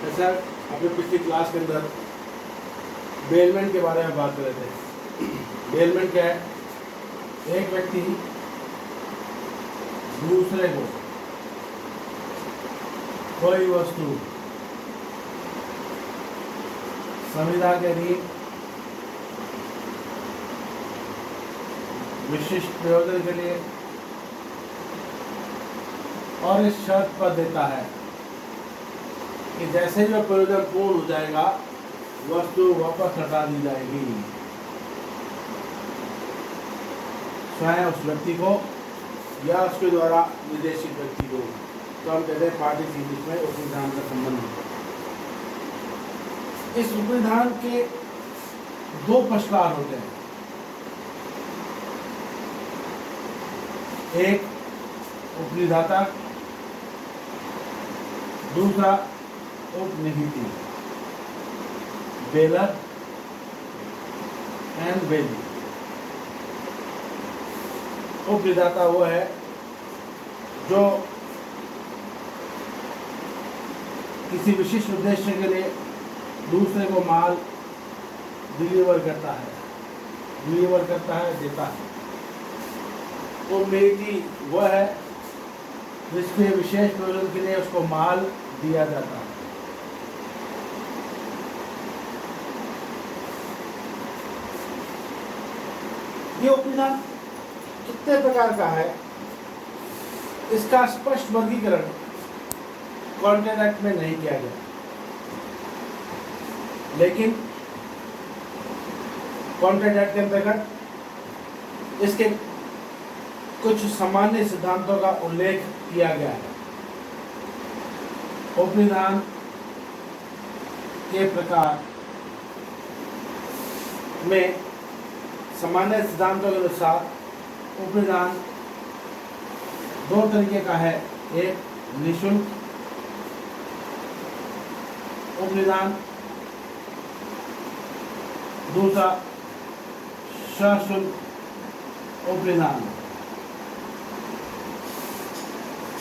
ऐसा अपने पिछली क्लास के अंदर बेलमेंट के बारे में बात कर रहे थे। बेलमेंट क्या है? एक व्यक्ति दूसरे को कोई वस्तु संविदा के लिए विशिष्ट प्रयोजन के लिए और इस शर्त पर देता है कि जैसे ही वह प्रयोजन पूर्ण हो जाएगा वस्तु वापस लौटा दी जाएगी स्वयं उस व्यक्ति को या उसके द्वारा निर्देशित व्यक्ति को। तो हम कहते हैं पार्टी के बीच में उपविधान का संबंध है। इस उपविधान के दो पक्षकार होते हैं, एक उपनिधाता, दूसरा उपनिहिती, बेलर एंड बेली। उपनिधाता वो है जो किसी विशिष्ट उद्देश्य के लिए दूसरे को माल डिलीवर करता है, देता है। उपनिहिती वह है जिसके विशेष प्रयोजन के लिए उसको माल दिया जाता है। ये उपनिधान कितने प्रकार का है, इसका स्पष्ट वर्गीकरण कॉन्ट्रैक्ट एक्ट में नहीं किया गया, लेकिन कॉन्ट्रैक्ट एक्ट के अंतर्गत इसके कुछ सामान्य सिद्धांतों का उल्लेख किया गया है। उपनिधान के प्रकार में सामान्य सिद्धांतों के अनुसार उपनिधान दो तरीके का है, एक निःशुल्क उपनिधान, दूसरा सशुल्क उपनिधान।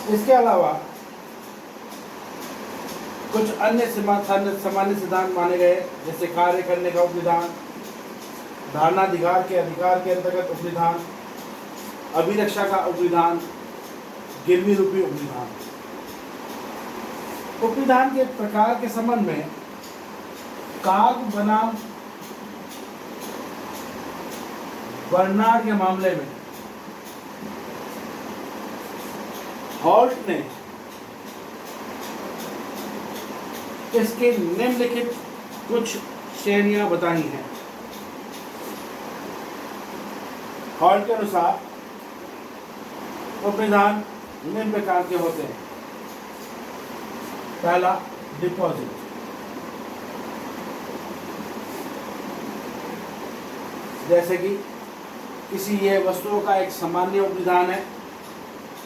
इसके अलावा कुछ अन्य सामान्य सिद्धांत माने गए, जैसे कार्य करने का उपनिधान, धारणाधिकार के अधिकार के अंतर्गत उपनिधान, अभिरक्षा का उपनिधान, गिरवी रूपी उपनिधान। उपनिधान के प्रकार के संबंध में काग बनाम बर्नार्ड के मामले में हॉल्ट ने इसके निम्नलिखित कुछ श्रेणियां बताई हैं। हॉल्ट के अनुसार उपनिधान निम्न प्रकार के होते हैं। पहला, डिपॉजिट। जैसे कि किसी ये वस्तुओं का एक सामान्य उपनिधान है,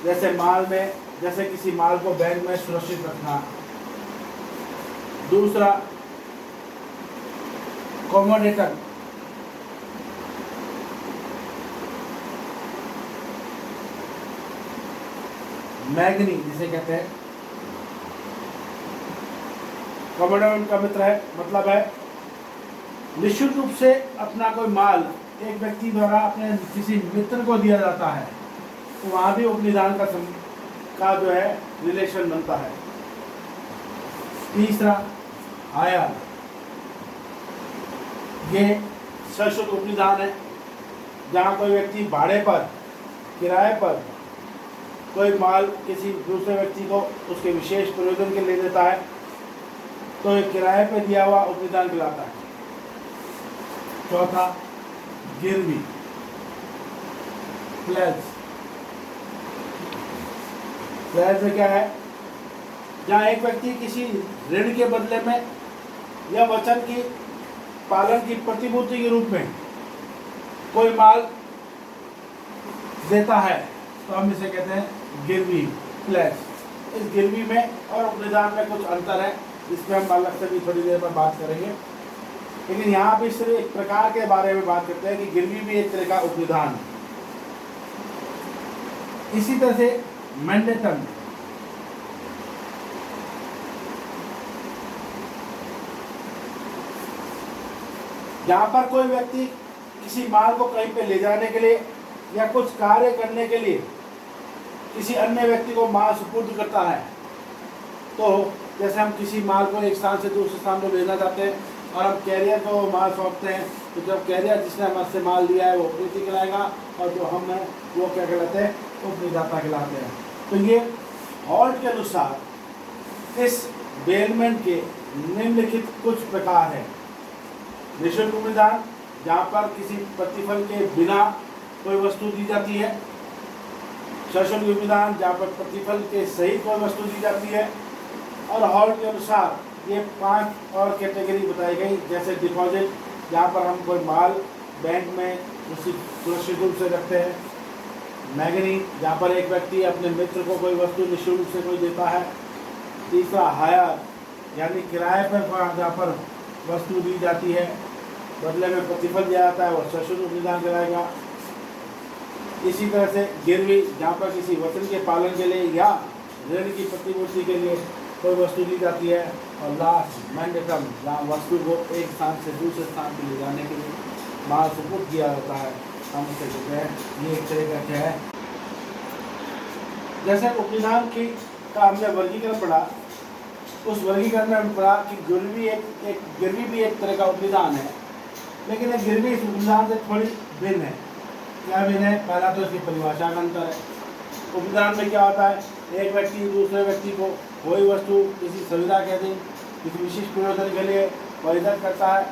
जैसे किसी माल को बैंक में सुरक्षित रखना। दूसरा, कमोडेटर, मैगनी जिसे कहते हैं, कमोडेटर का मित्र है, मतलब है निश्चित रूप से अपना कोई माल एक व्यक्ति द्वारा अपने किसी मित्र को दिया जाता है, तो वहाँ भी उपनिधान का जो है रिलेशन बनता है। तीसरा, हायर, ये सशुल्क उपनिधान है, जहाँ कोई व्यक्ति भाड़े पर, किराए पर कोई माल किसी दूसरे व्यक्ति को उसके विशेष प्रयोजन के लिए देता है, तो ये किराए पर दिया हुआ उपनिधान कहलाता है। चौथा, गिरवी, प्लेज। प्लेज में क्या है? जहाँ एक व्यक्ति किसी ऋण के बदले में या वचन की पालन की प्रतिभूति के रूप में कोई माल देता है, तो हम इसे कहते हैं गिरवी, प्लेज। इस गिरवी में और उपनिधान में कुछ अंतर है, जिसमें हम अलग से भी थोड़ी देर में बात करेंगे, लेकिन यहाँ भी सिर्फ एक प्रकार के बारे में बात करते हैं कि गिरवी भी एक तरह का उपनिधान। इसी तरह से मैंडेटम, जहाँ पर कोई व्यक्ति किसी माल को कहीं पे ले जाने के लिए या कुछ कार्य करने के लिए किसी अन्य व्यक्ति को माल सुपुर्द करता है, तो जैसे हम किसी माल को एक स्थान से दूसरे स्थान पर भेजना चाहते हैं और हम कैरियर को माल सौंपते हैं, तो जब कैरियर जिसने हमसे माल लिया है वो उपनीति कहलाएगा और जो हम हैं वो क्या कहलाते हैं, उपनिदाता कहलाते हैं। तो ये हॉल्ट के अनुसार इस बेलमेंट के निम्नलिखित कुछ प्रकार हैं। निःशुल्क उपनिदान, जहाँ पर किसी प्रतिफल के बिना कोई वस्तु दी जाती है। सशुल्क उपनिदान, जहाँ पर प्रतिफल के सहित कोई वस्तु दी जाती है। और हॉल्ट के अनुसार ये 5 और कैटेगरी बताई गई, जैसे डिपॉजिट, जहाँ पर हम कोई माल बैंक में उसी सुरक्षित रूप से रखते हैं। मैगनी, जहाँ पर एक व्यक्ति अपने मित्र को कोई वस्तु निःशुल्क से कोई देता है। तीसरा हायर, यानी किराए पर जहाँ पर वस्तु दी जाती है, बदले में प्रतिफल दिया जाता है, वो सशुल्क उपनिदान कहलाएगा। इसी तरह से गिरवी, जहाँ पर किसी वचन के पालन के लिए या ऋण की प्रतिपूर्ति के लिए कोई वस्तु दी जाती है। और लास्ट मैंडेटम, जहाँ वस्तु को एक स्थान से दूसरे स्थान पर ले जाने के लिए माल सुपुर्द किया जाता है, हम उसे कहते हैं। ये एक तरह का क्या है, जैसे उपनिदान की का हमने वर्गीकरण पढ़ा, उस वर्गीकरण में हमने पढ़ा कि गिरवी भी एक तरह का उपनिदान है, लेकिन ये गिरवी इस उपनिदान से थोड़ी भिन्न है। क्या भिन्न है? पहला तो इसकी परिभाषा का अंतर है। उपनिदान में क्या होता है, एक व्यक्ति दूसरे व्यक्ति को कोई वस्तु किसी सुविधा के अधीन किसी विशिष्ट प्रयोजन के लिए वहीदत करता है,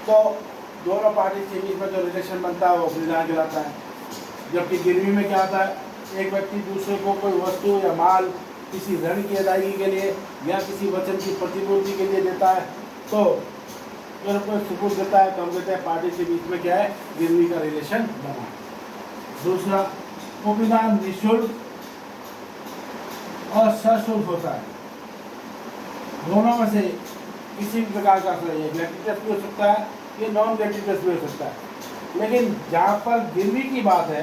तो दोनों पार्टी के बीच में जो रिलेशन बनता है वो उपनिदान कहलाता है। जबकि गिरवी में क्या होता है, एक व्यक्ति दूसरे को कोई वस्तु या माल किसी ऋण की अदायगी के लिए या किसी वचन की प्रतिपूर्ति के लिए देता है, तो जब कोई सुपुर्द देता है तो हम कहते हैं पार्टी के बीच में क्या है, गिरवी का रिलेशन बना। दूसरा, उपनिदान निःशुल्क और सशुल्क होता है। दोनों में से किसी भी प्रकार का ग्रेटिट्यूड भी हो सकता है, ये नॉन ग्रेटिट्यूड भी हो सकता है। लेकिन जहाँ पर गिरवी की बात है,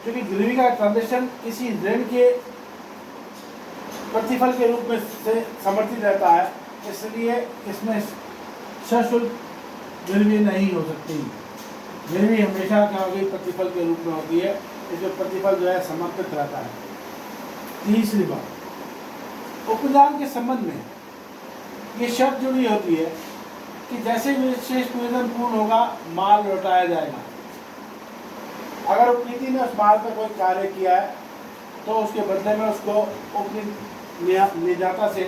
क्योंकि गिरवी का ट्रांजेक्शन किसी ऋण के प्रतिफल के रूप में से समर्थित रहता है, इसलिए इसमें सशुल्क गिरवी नहीं हो सकती। गिरवी हमेशा क्या होगी, प्रतिफल के रूप में होती है, इसमें प्रतिफल जो है समर्पित रहता है। तीसरी बात, उपनिदान के संबंध में ये शर्त जुड़ी होती है कि जैसे विशेष प्रयोजन पूर्ण होगा माल लौटाया जाएगा। अगर उपनीति ने उस माल पर कोई कार्य किया है तो उसके बदले में उसको उपनिदाता से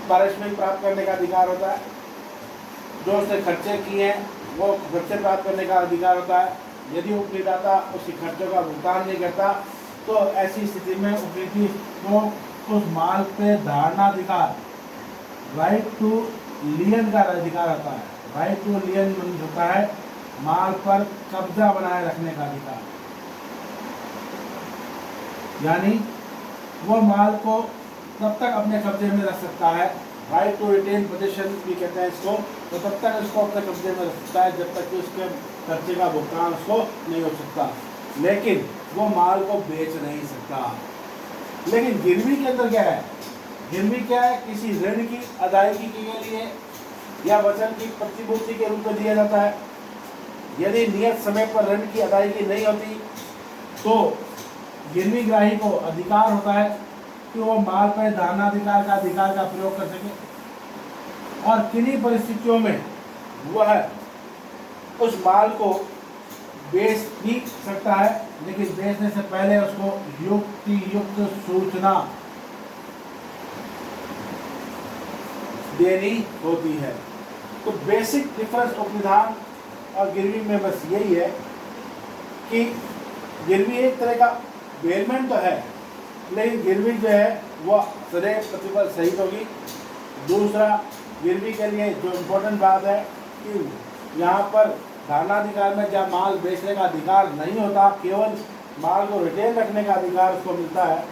पारिश्रमिक प्राप्त करने का अधिकार होता है। जो उसने खर्चे किए हैं वो खर्चे प्राप्त करने का अधिकार होता है। यदि उपनिदाता उसके खर्चों का भुगतान नहीं करता तो ऐसी स्थिति में उपनीति को उस माल पे धारणाधिकार, राइट टू लियन का अधिकार होता है। राइट टू लियन होता है माल पर कब्जा बनाए रखने का अधिकार, यानी वो माल को तब तक अपने कब्जे में रख सकता है, राइट टू रिटेन पोजीशन भी कहते हैं इसको, तो तब तक इसको अपने कब्जे में रख सकता है जब तक कि उसके खर्चे का भुगतान उसको नहीं हो सकता, लेकिन वो माल को बेच नहीं सकता। लेकिन गिरवी के अंदर क्या है, गिरवी क्या है, किसी ऋण की अदायगी के लिए या वचन की प्रतिपूर्ति के रूप में दिया जाता है। यदि नियत समय पर ऋण की अदायगी नहीं होती तो गिरवी ग्राही को अधिकार होता है कि वो माल पर धारणाधिकार का अधिकार का प्रयोग कर सके, और किन्हीं परिस्थितियों में वह उस माल को बेच भी सकता है, लेकिन बेचने से पहले उसको युक्त सूचना देनी होती है। तो बेसिक डिफरेंस उपनिदान और गिरवी में बस यही है कि गिरवी एक तरह का बेलमेंट तो है, लेकिन गिरवी जो है वह सदैव प्रतिफल सहित होगी। दूसरा, गिरवी के लिए जो इम्पोर्टेंट बात है कि यहाँ पर धारणाधिकार में जहाँ माल बेचने का अधिकार नहीं होता, केवल माल को रिटेन रखने का अधिकार उसको मिलता है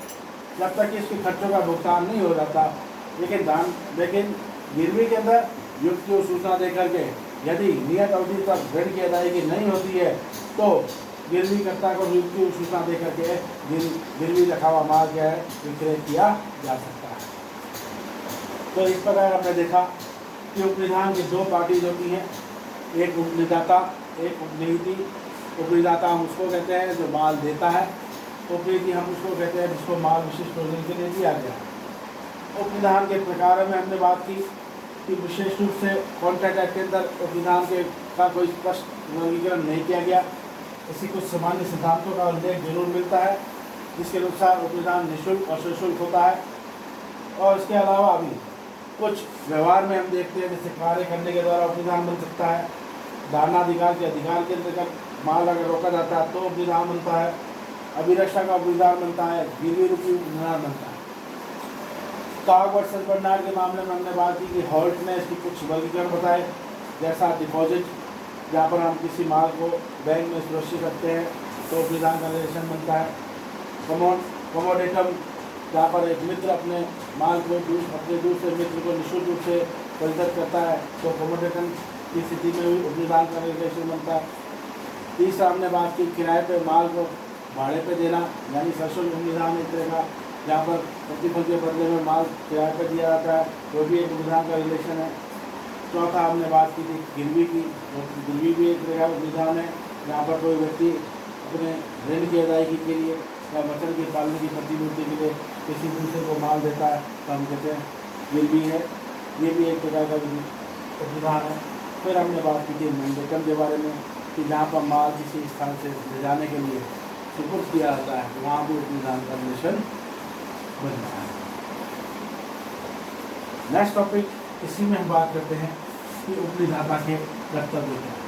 जब तक कि इसके खर्चों का भुगतान नहीं हो जाता। लेकिन गिरवी के अंदर युक्त सूचना दे करके यदि नियत अवधि तक ऋण की अदायगी नहीं होती है तो गिरवी कर्ता को युक्त सूचना दे करके गिरवी रखा हुआ माल क्या है विक्रय किया जा सकता है। तो इस प्रकार हमने देखा कि उपनिधान की दो पार्टीज होती हैं, एक उपनिदाता, एक उपनिधि। उपनिदाता हम उसको कहते हैं जो माल देता है, उपनिधि हम उसको कहते हैं जिसको माल विशिष्ट प्रयोजन के लिए दिया गया। उपनिधान के प्रकारों में हमने बात की कि विशेष रूप से कॉन्ट्रैक्ट एक्ट के अंदर उपनिधान के का कोई स्पष्ट वर्गीकरण नहीं किया गया। इसी कुछ सामान्य सिद्धांतों का उल्लेख जरूर मिलता है, जिसके अनुसार उपनिधान निःशुल्क और सशुल्क होता है। और इसके अलावा भी कुछ व्यवहार में हम देखते हैं, जैसे कार्य करने के द्वारा उपनिधान बन सकता है। धारणाधिकार के अधिकार के अंतर्गत माल अगर रोका जाता है तो उपनिधान बनता है। अभिरक्षा का उपनिधान बनता है, गिरवी रूपी उपनिधान बनता है। कागज सरबराह के मामले में हमने बात की कि हॉल्ट ने इसकी कुछ वर्गीकरण बताए, जैसा डिपॉजिट, जहाँ पर हम किसी माल को बैंक में सुरक्षित रखते हैं तो उपनिधान का रिलेशन बनता है। कमोडेटम, जहाँ पर एक मित्र अपने माल को अपने दूसरे मित्र को निःशुल्क रूप से परिचित करता है तो कमोडेटम की स्थिति में भी उपनिधान का रिलेशन बनता है। तीसरा हमने बात की किराए पे माल को भाड़े पे देना, यानी सशुल्क उपनिधान एक तरह का, जहाँ पर प्रतिफल के बदले में माल किराए पर दिया जाता है, वो भी एक उपनिधान का रिलेशन है। चौथा हमने बात की थी गिरवी की, गिरवी भी एक तरह का उपनिधान है, जहाँ पर कोई व्यक्ति अपने ऋण की अदायगी के लिए या वचन के पालने की प्रतिपूर्ति के लिए किसी दूसरे को माल देता है तो हम कहते हैं गिरवी है। ये भी एक प्रकार का उपनिधान है। फिर हमने बात की थी मैंडेटम के बारे में कि जहाँ पर माल किसी स्थान से ले जाने के लिए सुपुर्द किया जाता है, वहाँ भी उपनिधान का रिलेशन बनता है। नेक्स्ट टॉपिक, इसी में हम बात करते हैं कि उपनिदाता के कर्तव्य क्या हैं।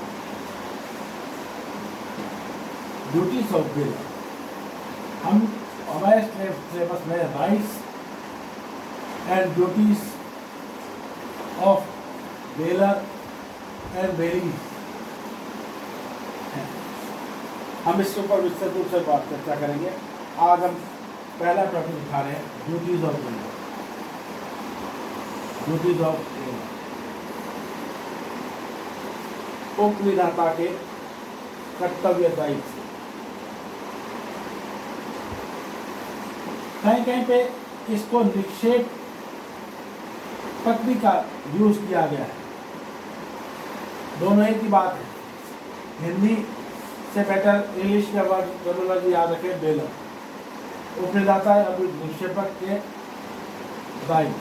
Duties of bill. हम हमारे सिलेबस में rights and duties of bailor and bailee, हम इसके ऊपर विस्तृत रूप से बात चर्चा करेंगे। आज हम पहला टॉपिक उठा रहे हैं, duties of bailor. Duties of bailor, उपनिदाता के कर्तव्य दायित्व। कहीं कहीं पे इसको निक्षेप पत्नी का यूज किया गया है, दोनों एक ही बात है। हिंदी से बेटर इंग्लिश का वर्ड टर्मिनोलॉजी याद रखें, बेलर। उपनिदाता अभी निक्षेपक के दायित्व।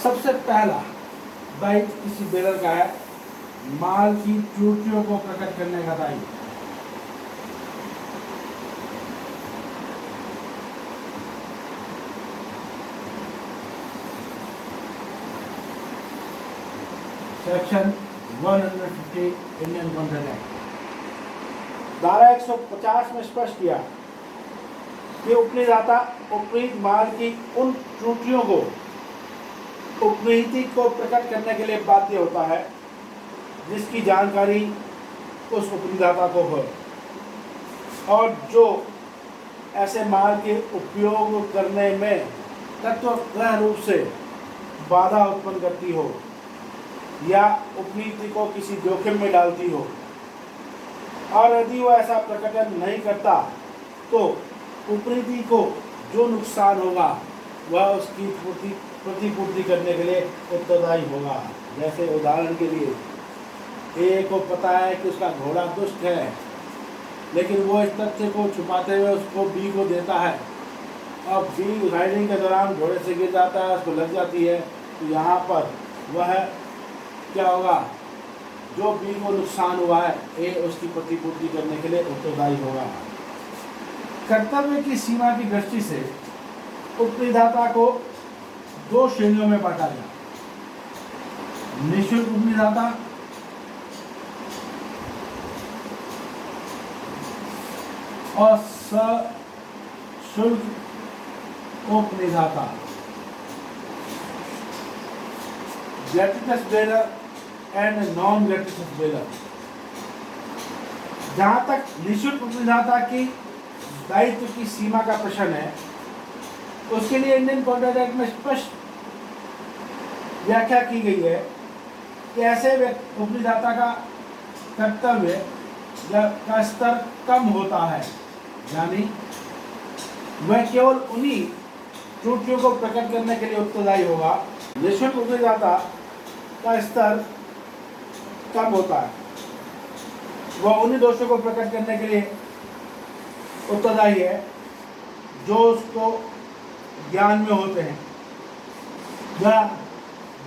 सबसे पहला दायित्व किसी बेलर का है माल की त्रुटियों को प्रकट करने का दायित्व। सेक्शन 150 इंडियन कॉन्ट्रैक्ट एक्ट, धारा 150 में स्पष्ट किया कि उपनिदाता उपनीत माल की उन त्रुटियों को उपनीति को प्रकट करने के लिए बाध्य होता है जिसकी जानकारी उस उपनिदाता को हो और जो ऐसे माल के उपयोग करने में तत्वतः रूप से बाधा उत्पन्न करती हो या उपनीति को किसी जोखिम में डालती हो, और यदि वो ऐसा प्रकटन नहीं करता तो उपनीति को जो नुकसान होगा वह उसकी प्रतिपूर्ति करने के लिए उत्तरदायी होगा। जैसे उदाहरण के लिए, ए को पता है कि उसका घोड़ा दुष्ट है, लेकिन वो इस तथ्य को छुपाते हुए उसको बी को देता है, और बी राइडिंग के दौरान घोड़े से गिर जाता है, उसको लग जाती है, तो यहाँ पर वह क्या होगा, जो बी को नुकसान हुआ है ए उसकी प्रतिपूर्ति करने के लिए उत्तरदायी होगा। कर्तव्य की सीमा की दृष्टि से उपनिदाता को दो श्रेणियों में बांटा गया, निःशुल्क उपनिदाता और सशुल्क उपनिदाता। ग्रेट्युटस बेलर एंड नॉन ग्रेट्युटस बेलर। जहां तक निःशुल्क उपनिदाता की दायित्व की सीमा का प्रश्न है, उसके लिए इंडियन कॉन्ट्रैक्ट एक्ट में स्पष्ट व्याख्या की गई है कि ऐसे उपनिदाता का कर्तव्य का स्तर कम होता है, यानी वह केवल उन्हीं त्रुटियों को प्रकट करने के लिए उत्तरदायी होगा। निःशुल्क उपनिदाता का स्तर कम होता है, वह उन्हीं दोषों को प्रकट करने के लिए उत्तरदायी है जो उसको ज्ञान में होते हैं, या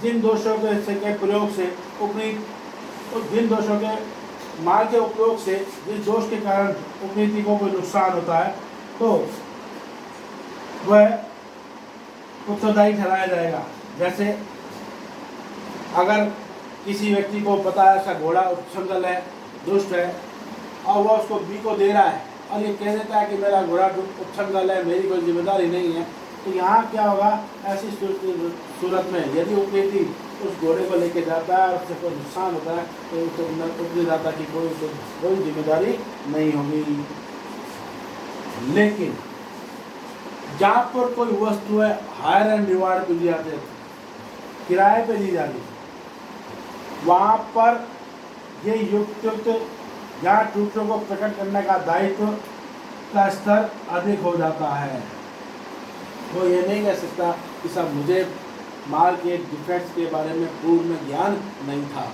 जिन दोषों के प्रयोग से जिन दोषों के माल के उपयोग से जिस दोष के कारण उपनीति को कोई नुकसान होता है, तो वह उत्तरदायी ठहराया जाएगा। जैसे अगर किसी व्यक्ति को पता है उसका घोड़ा उपछंगल है, दुष्ट है, और वह उसको बी को दे रहा है और ये कह देता है कि मेरा घोड़ा उपछंगल है, मेरी कोई जिम्मेदारी नहीं है, तो यहाँ क्या होगा, ऐसी सूरत में यदि उपनीति उस घोड़े को लेके जाता है और उससे कोई नुकसान होता है तो उपनिदाता की कोई जिम्मेदारी नहीं होगी। लेकिन जहाँ पर कोई वस्तु है हायर एंड रिवार्ड पे दी जाती है, किराए पे दी जाती है, वहाँ पर ये युक्त जहाँ त्रुटियों को प्रकट करने का दायित्व का स्तर अधिक हो जाता है। वो ये नहीं कह सकता कि सब मुझे माल के डिफेक्ट्स के बारे में पूर्ण ज्ञान नहीं था,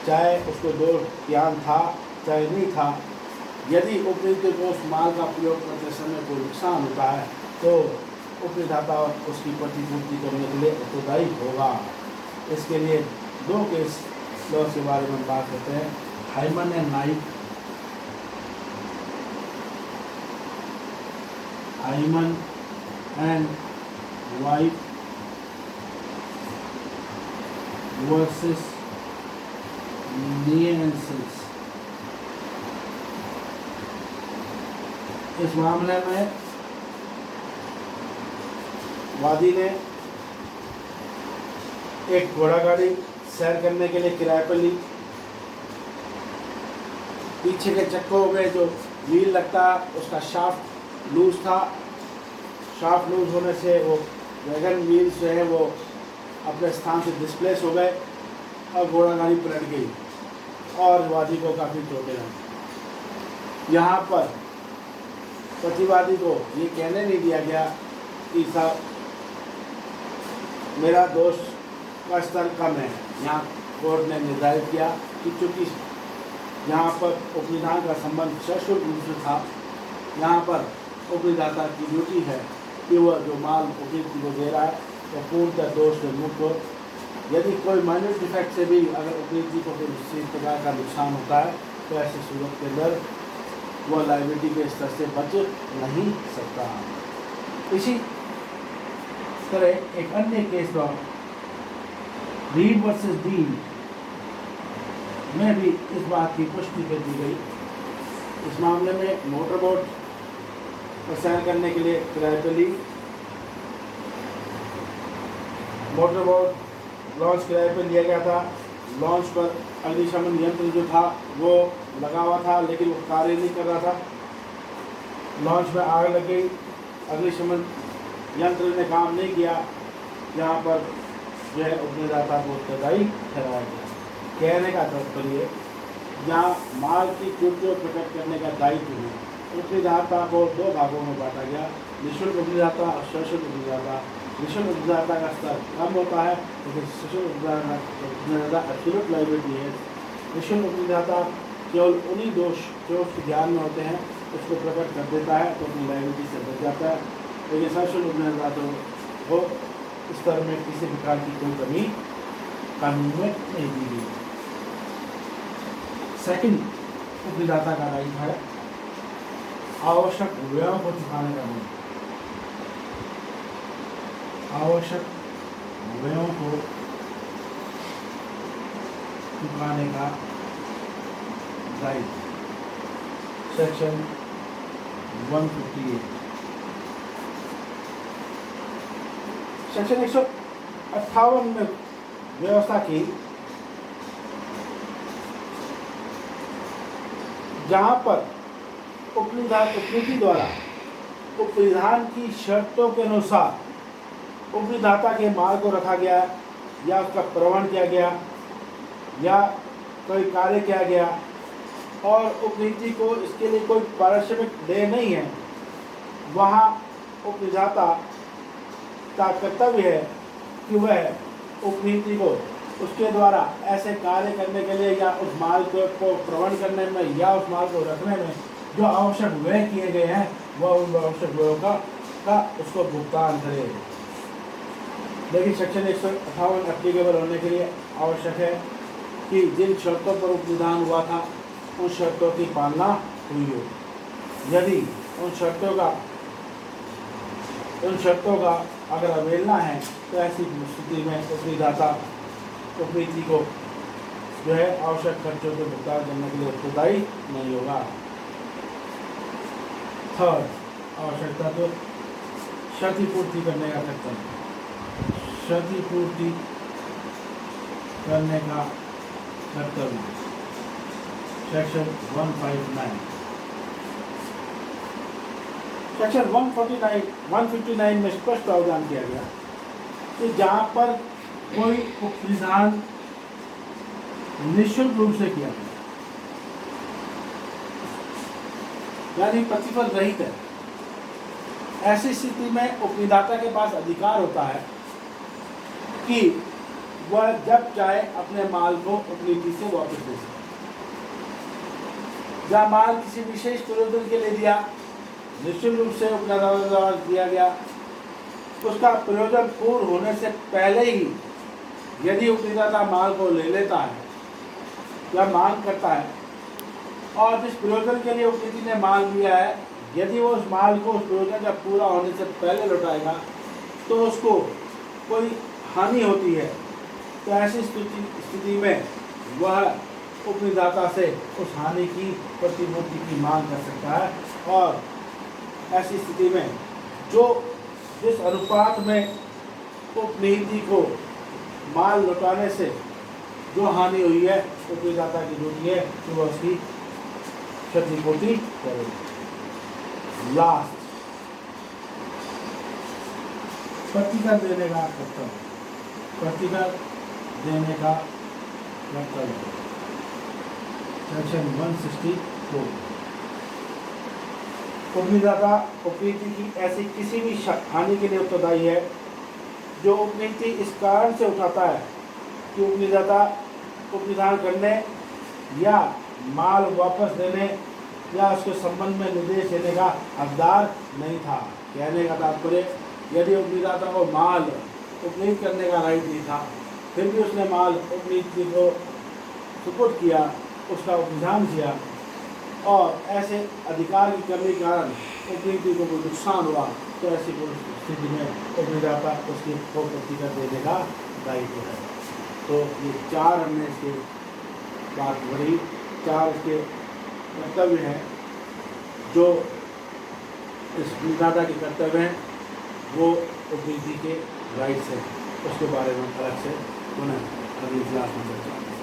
चाहे उसको दो ज्ञान था चाहे नहीं था। यदि उपनीति को उस माल का प्रयोग करते समय कोई नुकसान होता है तो उपनिदाता उसकी प्रतिपूर्ति करने के लिए उत्तरदायी होगा। इसके लिए दो केस लॉ के बारे में बात करते हैं, हाइमन एंड नाइक। हाइमन एंड वाइफ वर्सेस नियंसेस। इस मामले में वादी ने एक घोड़ा गाड़ी सैर करने के लिए किराए पर ली। पीछे के चक्कों में जो व्हील लगता उसका शाफ्ट लूज था, शाफ्ट लूज होने से वो वैगन व्हील्स जो है वो अपने स्थान से डिस्प्लेस हो गए और घोड़ा गाड़ी पलट गई और वादी को काफ़ी चोटें लगी। यहाँ पर प्रतिवादी को ये कहने नहीं दिया गया कि साहब मेरा दोष का स्तर कम है। यहाँ कोर्ट ने निर्धारित किया कि चूँकि यहाँ पर उपनिदान का संबंध सशुल्क रूप से था, यहाँ पर उपनिदाता की ड्यूटी है कि वह जो माल उपनीति को दे रहा है तो पूर्णतः दोष से मुक्त हो। यदि कोई माइनर डिफेक्ट से भी अगर उपनीति को किसी प्रकार का नुकसान होता है तो ऐसी सूरत के अंदर वह लायबिलिटी के स्तर से बच नहीं सकता। इसी तरह एक अन्य case law read versus dean में भी इस बात की पुष्टि कर दी गई। इस मामले में मोटर बोट पर सैर करने के लिए किराए पर ली। मोटर बोट लॉन्च किराए पर लिया गया था। लॉन्च पर अग्निशमन यंत्र जो था वो लगा हुआ था लेकिन वो कार्य नहीं कर रहा था। लॉन्च में आग लग गई, अग्निशमन यंत्र ने काम नहीं किया। यहाँ पर जो है उपनिदाता को उत्तरदायी ठहराया गया। कहने का तात्पर्य जहाँ माल की त्रुटियों प्रकट करने का दायित्व है, उपनिदाता को दो भागों में बांटा गया, निःशुल्क उपनिदाता और सशुल्क उपनिदाता। निःशुल्क उपनिदाता का स्तर कम होता है लेकिन सशुल्क उपनिदाता एब्सोल्यूट लायबिलिटी है। निःशुल्क उपनिदाता केवल उन्हीं दोष जो उसके ध्यान में होते हैं उसको प्रकट कर देता है तो अपनी लायबिलिटी से बच जाता है, लेकिन सशुल्क उपनिदाता वो स्तर में किसी प्रकार की कोई कमी कानून में नहीं दी गई। सेकंड उपनिदाता का राइट है आवश्यक व्ययों को चुकाने का मूल्य। आवश्यक व्ययों को चुकाने का राइट सेक्शन 158। सेक्शन 158 में व्यवस्था की जहाँ पर उपनीति द्वारा उपविधान की शर्तों के अनुसार उपनिदाता के माल को रखा गया या उसका प्रवहन किया गया या कोई कार्य किया गया और उपनीति को इसके लिए कोई पारिश्रमिक देय नहीं है, वहाँ उपनिदाता का कर्तव्य है कि वह उपनीति को उसके द्वारा ऐसे कार्य करने के लिए या उस माल को प्रवहन करने में या उस माल को रखने में जो आवश्यक व्यय किए गए हैं वह उन आवश्यक व्ययों का उसको भुगतान करे। लेकिन सेक्शन 158 एप्लीकेबल होने के लिए आवश्यक है कि जिन शर्तों पर उपनिधान हुआ था उन शर्तों की पालना हुई हो। यदि उन शर्तों का अगर अवहेलना है तो ऐसी स्थिति में उपनिदाता उपनीति को जो है आवश्यक खर्चों के भुगतान करने के लिए उत्तरदायी नहीं होगा। थर्ड, आवश्यकता तो क्षतिपूर्ति करने का कर्तव्य। क्षतिपूर्ति करने का कर्तव्य सेक्शन 159। सेक्शन 159 में स्पष्ट प्रावधान किया गया कि जहाँ पर कोई उपनिधान निःशुल्क रूप से किया गया यानी प्रतिफल रहित है, ऐसी स्थिति में उपनिदाता के पास अधिकार होता है कि वह जब चाहे अपने माल को उपनीति से वापस दे सके। जहाँ माल किसी विशेष प्रयोजन के लिए दिया, निश्चित रूप से उपनिदाता द्वारा दिया गया, उसका प्रयोजन पूर्ण होने से पहले ही यदि उपनिदाता माल को ले लेता है या मांग करता है और जिस प्रयोजन के लिए उपनीति ने माल दिया है यदि वो उस माल को उस प्रयोजन का पूरा होने से पहले लौटाएगा तो उसको कोई हानि होती है, तो ऐसी स्थिति में वह उपनिदाता से उस हानि की प्रतिपूर्ति की मांग कर सकता है। और ऐसी स्थिति में जिस अनुपात में उपनीति को माल लौटाने से जो हानि हुई है उपनिदाता की ड्यूटी है कि वह उसकी क्षतिपूर्ति करेगी। लास्ट, प्रतिकर देने का कर्तव्य। प्रतिकर देने का कर्तव्य सेक्शन 164। उपनिदाता उपनीति की ऐसी किसी भी हानि के लिए उत्तरदायी है जो उपनीति इस कारण से उठाता है कि उपनिदाता उपनिधान करने या माल वापस देने या उसके संबंध में निर्देश देने का हकदार नहीं था। कहने का तात्पर्य, यदि उपनिदाता को माल उपनीत करने का राइट नहीं था फिर भी उसने माल उपनीति को सुपुर्द किया, उसका उपनिधान किया और ऐसे अधिकार की कमी के कारण उपनीति को कोई नुकसान हुआ तो ऐसी स्थिति में उपनिदाता उसकी प्रतिकर देने का दायित्व है। तो ये 4 हमने इसके बात बढ़ी, 4 इसके कर्तव्य हैं जो इस उपनिदाता के कर्तव्य हैं वो उपनीति के राइट्स हैं, उसके बारे में अलग से पुनः अगली क्लास में चर्चा करेंगे।